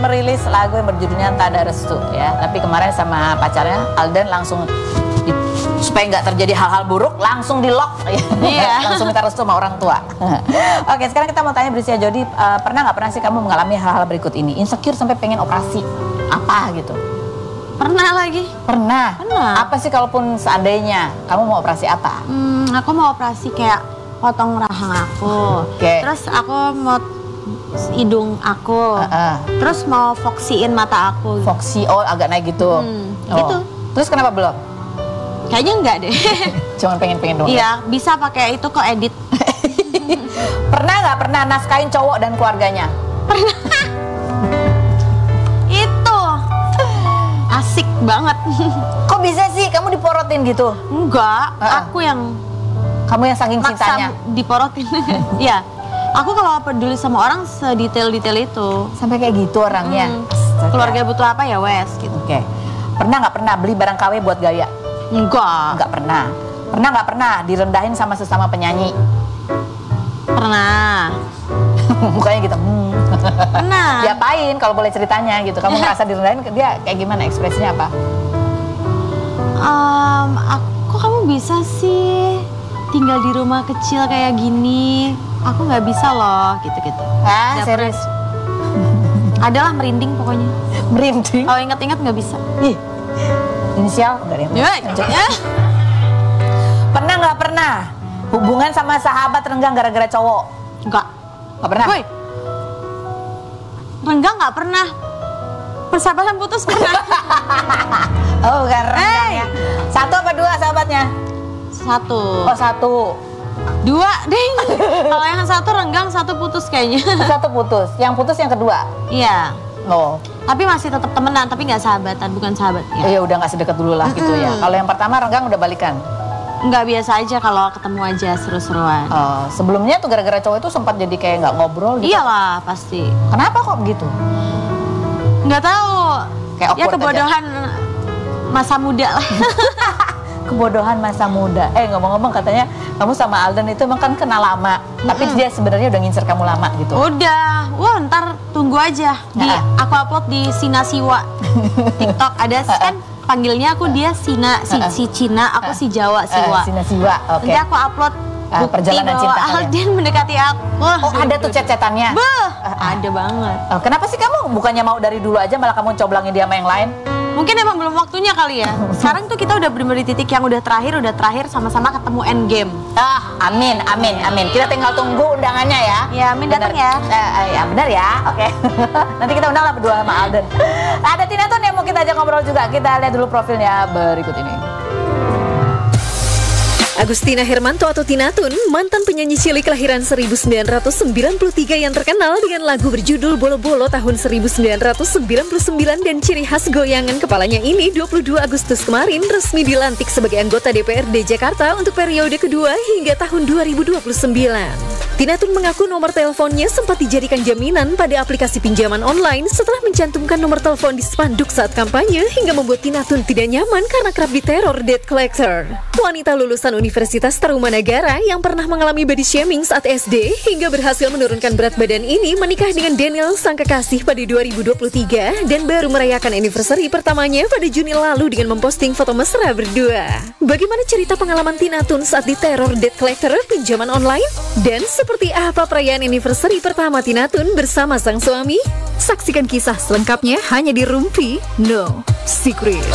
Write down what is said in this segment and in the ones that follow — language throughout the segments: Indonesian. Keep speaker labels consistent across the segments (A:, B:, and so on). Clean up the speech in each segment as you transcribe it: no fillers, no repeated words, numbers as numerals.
A: merilis lagu yang berjudulnya Tak Ada Restu ya. Tapi kemarin sama pacarnya Alden langsung supaya nggak terjadi hal-hal buruk langsung di lock ya. Langsung minta restu sama orang tua. Oke, sekarang kita mau tanya Brisia Jody, pernah nggak pernah sih kamu mengalami hal-hal berikut ini? Insecure sampai pengen operasi apa gitu?
B: Pernah lagi.
A: Pernah. Apa sih kalaupun seandainya kamu mau operasi apa?
B: Aku mau operasi kayak potong rahang aku. Terus aku mau hidung aku. Terus mau foksiin mata aku.
A: Foksi, oh agak naik gitu.
B: Gitu.
A: Terus kenapa belum?
B: Kayaknya enggak deh.
A: Cuman pengen doang.
B: Iya, bisa pakai itu kok edit.
A: Pernah nggak pernah nafkain cowok dan keluarganya?
B: Pernah. Itu asik banget.
A: Kok bisa sih kamu diporotin gitu?
B: Enggak, aku yang
A: kamu yang saking cintanya
B: diporotin. Iya. Aku kalau peduli sama orang sedetail-detail itu.
A: Sampai kayak gitu orangnya.
B: Keluarga butuh apa ya wes gitu.
A: Oke. Pernah nggak pernah beli barang KW buat gaya?
B: Enggak
A: pernah. Pernah nggak pernah direndahin sama sesama penyanyi?
B: Pernah.
A: Mukanya gitu.
B: Pernah.
A: Diapain kalau boleh ceritanya gitu? Kamu merasa direndahin, dia kayak gimana ekspresinya apa?
B: Kok kamu bisa sih tinggal di rumah kecil kayak gini? Aku nggak bisa loh, gitu-gitu.
A: Serius?
B: Adalah merinding pokoknya.
A: Merinding?
B: Kalau ingat-ingat nggak bisa.
A: Inisial? Enggak ada. Pernah nggak pernah hubungan sama sahabat renggang gara-gara cowok?
B: Enggak
A: pernah?
B: Woy. Renggang nggak pernah. Persahabatan putus pernah.
A: Oh bukan renggang ya. Satu apa dua sahabatnya?
B: Satu.
A: Oh satu.
B: Dua ding. Kalau yang satu renggang, satu putus kayaknya.
A: Satu putus. Yang putus yang kedua?
B: Iya.
A: Oh.
B: Tapi masih tetap temenan, tapi nggak sahabatan, bukan sahabat.
A: Ya udah nggak sedekat dulu lah gitu ya. Kalau yang pertama renggang udah balikan?
B: Nggak, biasa aja kalau ketemu aja seru-seruan.
A: Oh, sebelumnya tuh gara-gara cowok itu sempat jadi kayak nggak ngobrol gitu?
B: Iyalah pasti.
A: Kenapa kok begitu?
B: Nggak tahu.
A: Kayak
B: ya kebodohan aja. Masa muda lah.
A: Kebodohan masa muda. Ngomong-ngomong katanya kamu sama Alden itu emang kan kenal lama, tapi dia sebenarnya udah ngincer kamu lama gitu.
B: Udah, wah ntar tunggu aja. Aku upload di Sina Siwa TikTok ada kan panggilnya aku dia Sina si Cina, aku si Jawa Siwa.
A: Sina Siwa, oke.
B: Nanti aku upload
A: perjalanan
B: bahwa
A: cinta
B: Alden mendekati aku.
A: Oh ada tuh chat-chatannya?
B: Ada banget.
A: Kenapa sih kamu bukannya mau dari dulu aja malah kamu coblangin dia sama yang lain?
B: Mungkin emang belum waktunya kali ya. Sekarang tuh kita udah bener-bener di titik yang udah terakhir sama-sama ketemu endgame.
A: Amin. Kita tinggal tunggu undangannya ya.
B: Ya, amin datang ya.
A: Ya benar ya. Oke. Nanti kita undang lah berdua sama Alden. Ada Tina Tun yang mau kita ajak ngobrol juga. Kita lihat dulu profilnya berikut ini.
C: Agustina Hermanto atau Tina Tun, mantan penyanyi cilik kelahiran 1993 yang terkenal dengan lagu berjudul Bolo-Bolo tahun 1999 dan ciri khas goyangan kepalanya ini 22 Agustus kemarin resmi dilantik sebagai anggota DPRD Jakarta untuk periode kedua hingga tahun 2029. Tina Tun mengaku nomor teleponnya sempat dijadikan jaminan pada aplikasi pinjaman online setelah mencantumkan nomor telepon di spanduk saat kampanye hingga membuat Tina Tun tidak nyaman karena kerap diteror debt collector. Wanita lulusan Universitas Tarumanagara yang pernah mengalami body shaming saat SD hingga berhasil menurunkan berat badan ini menikah dengan Daniel sang kekasih pada 2023 dan baru merayakan anniversary pertamanya pada Juni lalu dengan memposting foto mesra berdua. Bagaimana cerita pengalaman Tina Tun saat diteror debt collector pinjaman online? Dan seperti apa perayaan anniversary pertama Tina Tun bersama sang suami? Saksikan kisah selengkapnya hanya di Rumpi No Secret.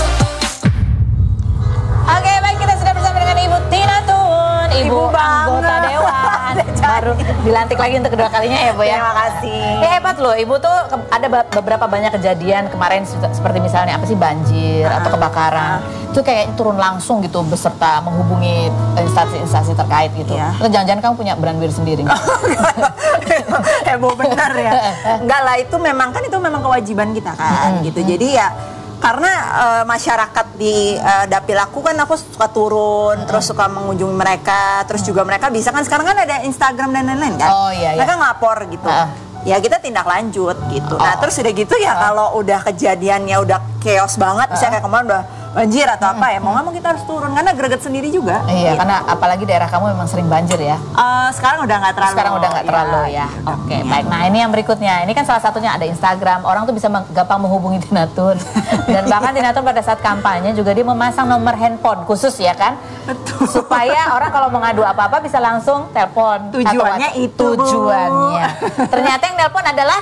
A: Oke, baik, kita sudah bersama dengan Ibu Tina Tun, Ibu anggota Dewan. Baru dilantik lagi untuk kedua kalinya ya, Bu ya.
D: Terima kasih.
A: Hebat loh, Ibu tuh ada beberapa banyak kejadian kemarin seperti misalnya apa sih banjir atau kebakaran. Itu kayak turun langsung gitu beserta menghubungi instansi-instansi terkait gitu. Atau jangan-jangan kamu punya brand bir sendiri?
D: Heboh benar ya. Enggak lah, itu memang kewajiban kita kan gitu. Jadi ya karena masyarakat di dapil aku kan aku suka turun, terus suka mengunjungi mereka, terus juga mereka bisa kan sekarang kan ada Instagram dan lain-lain kan. Mereka ngelapor gitu. Ya kita tindak lanjut gitu. Nah terus udah gitu ya kalau udah kejadiannya udah chaos banget, misalnya kayak kemarin udah banjir atau apa ya, mau nggak mau kita harus turun karena greget sendiri juga.
A: Iya,
D: gitu.
A: karena apalagi daerah kamu memang sering banjir ya.
D: Sekarang udah nggak terlalu.
A: Sekarang udah nggak terlalu ya. Oke, baik. Nah ini yang berikutnya. Ini kan salah satunya ada Instagram. Orang tuh bisa gampang menghubungi Tina Tun. Dan bahkan Tina Tun pada saat kampanye juga dia memasang nomor handphone khusus ya kan.
D: Betul.
A: Supaya orang kalau mengadu apa-apa bisa langsung telepon.
D: Tujuannya itu, Bu.
A: Tujuannya. Ternyata yang telepon adalah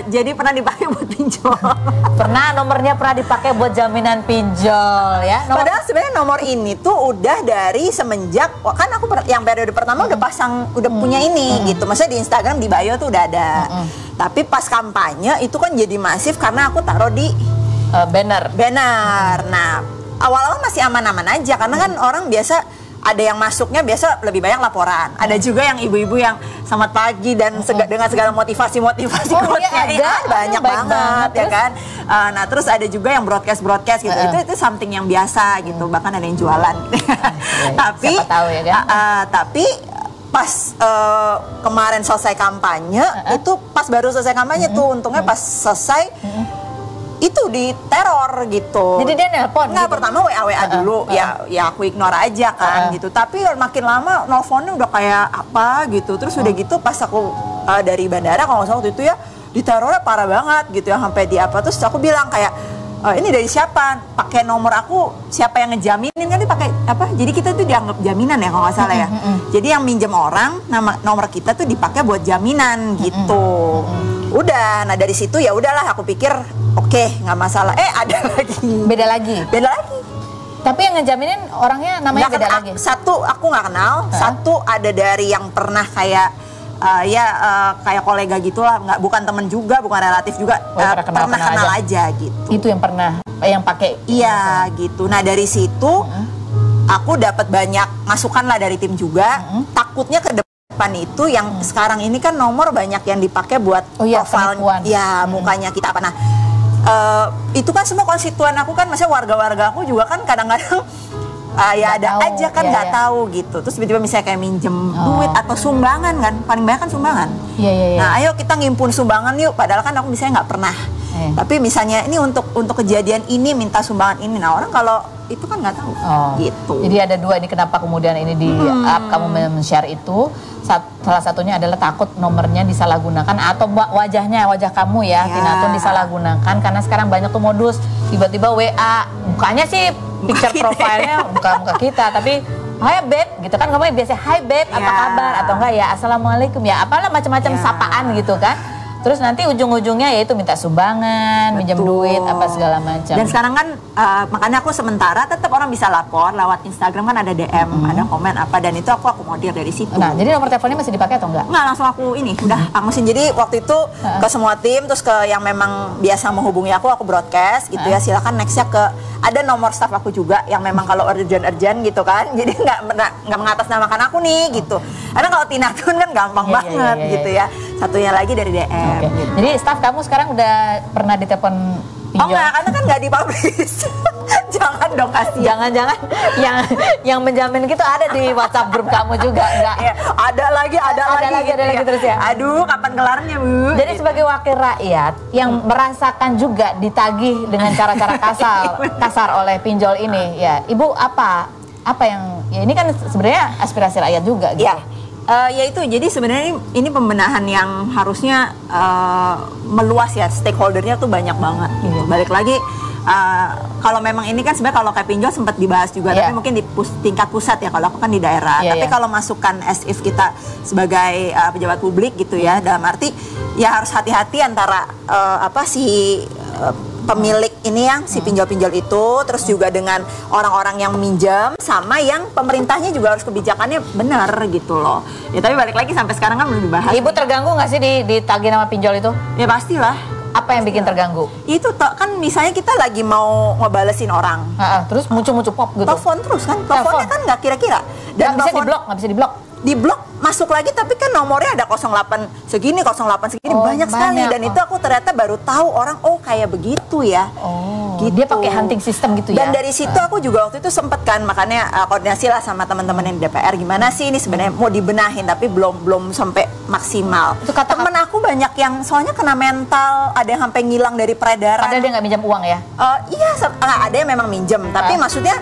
D: jadi pernah dipakai buat pinjol.
A: nomornya pernah dipakai buat jaminan pinjol ya.
D: Padahal sebenarnya nomor ini tuh udah dari semenjak kan aku yang periode pertama udah pasang, udah punya ini gitu. Maksudnya di Instagram di bio tuh udah ada. Tapi pas kampanye itu kan jadi masif karena aku taruh di
A: banner.
D: Nah, awal-awal masih aman-aman aja karena kan orang biasa ada yang masuknya biasa lebih banyak laporan. Ada juga yang ibu-ibu yang selamat pagi dan dengan segala motivasi quotes-nya
A: ada
D: banyak banget ya kan. Nah terus ada juga yang broadcast gitu. Itu something yang biasa gitu. Bahkan ada yang jualan. Tapi
A: siapa tahu ya kan.
D: Tapi pas kemarin selesai kampanye itu pas baru selesai kampanye tuh untungnya pas selesai itu diteror gitu.
A: Jadi dia nelpon?
D: Nggak,
A: gitu?
D: pertama WA dulu, ya aku ignore aja kan gitu. Tapi makin lama nelfonnya udah kayak apa gitu. Terus udah gitu pas aku dari bandara kalau nggak salah waktu itu ya diterornya parah banget gitu ya sampai di apa. Terus aku bilang kayak ini dari siapa? Pakai nomor aku, siapa yang ngejaminin kan dipakai apa? Jadi kita tuh dianggap jaminan ya kalau nggak salah ya. Jadi yang minjem orang, nomor kita tuh dipakai buat jaminan gitu. Udah, nah dari situ ya udahlah aku pikir oke, nggak masalah. Ada lagi.
A: Beda lagi.
D: Tapi
A: yang ngejaminin orangnya namanya beda lagi.
D: Satu aku nggak kenal, satu ada dari yang pernah kayak kayak kolega gitulah, bukan temen juga, bukan relatif juga, pernah kenal aja gitu.
A: Itu yang pernah yang pakai.
D: Iya gitu. Nah dari situ aku dapat banyak masukan lah dari tim juga. Takutnya ke depan itu yang sekarang ini kan nomor banyak yang dipakai buat profil mukanya kita apa. Nah itu kan semua konstituen aku kan, maksudnya warga-warga aku juga kan kadang-kadang ada aja kan nggak tahu gitu. Terus tiba-tiba misalnya kayak minjem duit atau sumbangan kan, paling banyak kan sumbangan. Nah ayo kita ngimpun sumbangan yuk, padahal kan aku misalnya nggak pernah. Tapi misalnya ini untuk kejadian ini minta sumbangan ini, nah orang kalau itu kan nggak tahu gitu.
A: Jadi ada dua ini kenapa kemudian ini di up kamu men-share itu. Salah satunya adalah takut nomornya disalahgunakan atau wajah kamu ya Tina Tun disalahgunakan karena sekarang banyak tuh modus tiba-tiba WA mukanya sih picture profilnya muka kita tapi hai babe gitu kan, kamu biasa hai babe apa kabar atau enggak ya assalamualaikum ya apalah macam-macam sapaan gitu kan. Terus nanti ujung-ujungnya yaitu minta sumbangan, minjem duit, apa segala macam.
D: Dan sekarang kan makanya aku sementara tetap orang bisa lapor lewat Instagram kan ada DM, ada komen apa, dan itu aku akomodir dari situ.
A: Nah, jadi nomor teleponnya masih dipakai atau enggak?
D: Nggak, langsung aku ini, udah angusin. Jadi waktu itu ke semua tim, terus ke yang memang biasa menghubungi aku broadcast gitu ya, silakan nextnya ke, ada nomor staff aku juga yang memang kalau urgent gitu kan, jadi nggak mengatasnamakan aku nih gitu. Karena kalau Tina Tun kan gampang banget gitu ya. Satunya lagi dari DM. Gitu.
A: Jadi staff kamu sekarang udah pernah ditelepon pinjol?
D: Oh enggak, karena kan nggak dipublish. Jangan dong, kasihan.
A: Jangan-jangan yang menjamin gitu ada di WhatsApp grup kamu juga enggak?
D: Ya, ada lagi terus ya. Aduh, kapan kelarnya, Bu?
A: Jadi sebagai wakil rakyat yang merasakan juga ditagih dengan cara-cara kasar oleh pinjol ini, ya Ibu apa yang ya ini kan sebenarnya aspirasi rakyat juga gitu.
D: Ya itu, jadi sebenarnya ini pembenahan yang harusnya meluas ya, stakeholdernya tuh banyak banget gitu. Balik lagi kalau memang ini kan sebenarnya kalau kayak pinjol sempat dibahas juga, tapi mungkin di tingkat pusat ya, kalau aku kan di daerah. Tapi kalau masukan as if kita sebagai pejabat publik gitu ya, dalam arti ya harus hati-hati antara pemilik ini yang si pinjol-pinjol itu, terus juga dengan orang-orang yang minjam, sama yang pemerintahnya juga harus kebijakannya benar gitu loh. Ya tapi balik lagi sampai sekarang kan belum dibahas.
A: Ibu terganggu nggak sih ditagih nama pinjol itu?
D: Ya pastilah.
A: Apa yang bikin terganggu?
D: Itu kan misalnya kita lagi mau ngebalesin orang,
A: terus muncul pop gitu.
D: Telepon terus kan, teleponnya kan nggak kira-kira.
A: Dan nggak bisa diblok.
D: Diblok, masuk lagi, tapi kan nomornya ada 08 segini banyak sekali, dan itu aku ternyata baru tahu orang kayak begitu ya. gitu.
A: Dia pakai hunting system gitu ya.
D: Dan dari situ aku juga waktu itu sempet kan, makanya koordinasi lah sama teman-teman yang di DPR, gimana sih ini sebenarnya mau dibenahin tapi belum sampai maksimal.
A: Itu kata
D: temen aku banyak yang soalnya kena mental, ada yang sampai ngilang dari peredaran.
A: Padahal dia nggak minjam uang ya?
D: Iya, ada yang memang minjem, tapi maksudnya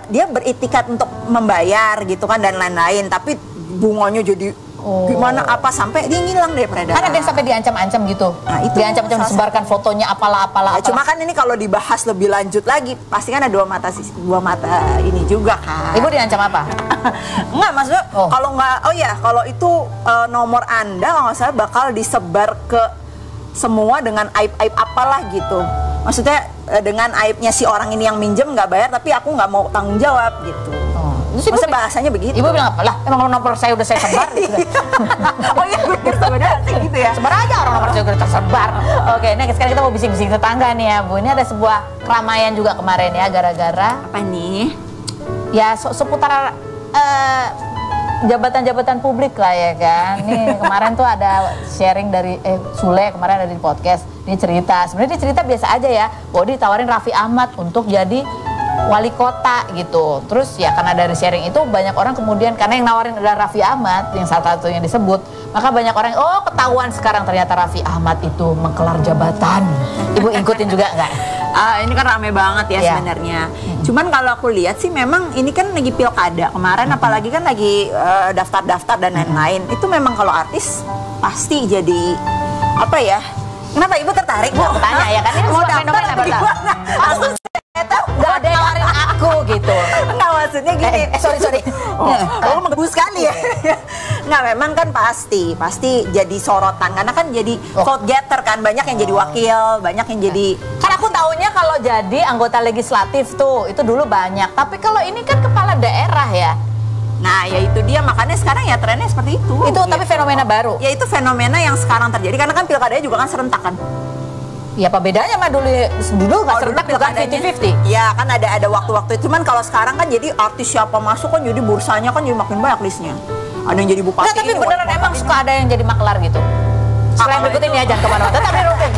D: dia beritikat untuk membayar gitu kan dan lain-lain, tapi bunganya jadi gimana apa sampai dia ngilang dari peredaran.
A: Kan ada yang sampai diancam-ancam gitu.
D: Nah, itu
A: diancam-ancam disebarkan fotonya apalah.
D: Ya, cuma kan ini kalau dibahas lebih lanjut lagi pasti kan ada dua mata ini juga kan.
A: Ibu diancam apa?
D: Enggak, maksudnya kalau itu nomor Anda kalau nggak salah bakal disebar ke semua dengan aib-aib apalah gitu. Maksudnya dengan aibnya si orang ini yang minjem nggak bayar tapi aku nggak mau tanggung jawab gitu. Maksudnya bahasanya begitu.
A: Ibu bilang apa? Lah emang nomor saya udah saya sebar gitu.
D: Oh iya, sebenarnya sih gitu ya.
A: Sebar aja orang nomor saya udah tersebar. Oke, nah sekarang kita mau bising-bising tetangga nih ya Bu. Ini ada sebuah keramaian juga kemarin ya, gara-gara
D: apa nih?
A: Ya seputar jabatan-jabatan publik lah ya kan. Nih kemarin tuh ada sharing dari Sule kemarin ada di podcast. Dia cerita, sebenarnya dia cerita biasa aja ya. Bahwa ditawarin Raffi Ahmad untuk jadi wali kota gitu. Terus ya karena dari sharing itu banyak orang kemudian, karena yang nawarin adalah Raffi Ahmad yang salah satu yang disebut, maka banyak orang ketahuan sekarang ternyata Raffi Ahmad itu mengkelar jabatan. Ibu ikutin juga nggak?
D: Ini kan rame banget ya sebenarnya. Cuman kalau aku lihat sih memang ini kan lagi pilkada kemarin, apalagi kan lagi daftar-daftar dan lain-lain. Itu memang kalau artis pasti jadi apa ya? Kenapa Ibu tertarik?
A: Bu, tanya ya kan ini
D: mau
A: sebuah
D: daftar
A: fenomena
D: atau gimana?
A: Langsung nggak ada yang nawarin aku gitu.
D: Enggak, maksudnya gini.
A: Sorry.
D: Kamu menggebu sekali ya. Nggak, memang kan pasti jadi sorotan karena kan jadi vote getter kan, banyak yang jadi wakil, banyak yang jadi.
A: Kan aku taunya kalau jadi anggota legislatif tuh itu dulu banyak, tapi kalau ini kan kepala daerah ya.
D: Nah, ya itu dia, makanya sekarang ya trennya seperti itu.
A: Itu tapi fenomena baru.
D: Ya itu fenomena yang sekarang terjadi karena kan pilkadanya juga kan serentak kan.
A: Ya apa bedanya mah dulu nggak serentak juga 50-50.
D: Ya kan ada waktu-waktu. Cuman kalau sekarang kan jadi artis siapa masuk kan jadi bursanya kan jadi makin banyak listnya. Ada yang jadi bupati.
A: Nggak, tapi beneran emang suka ada yang jadi maklar gitu. Selain berikut ini ya, jangan kemana-mana. Tetap di Rutin.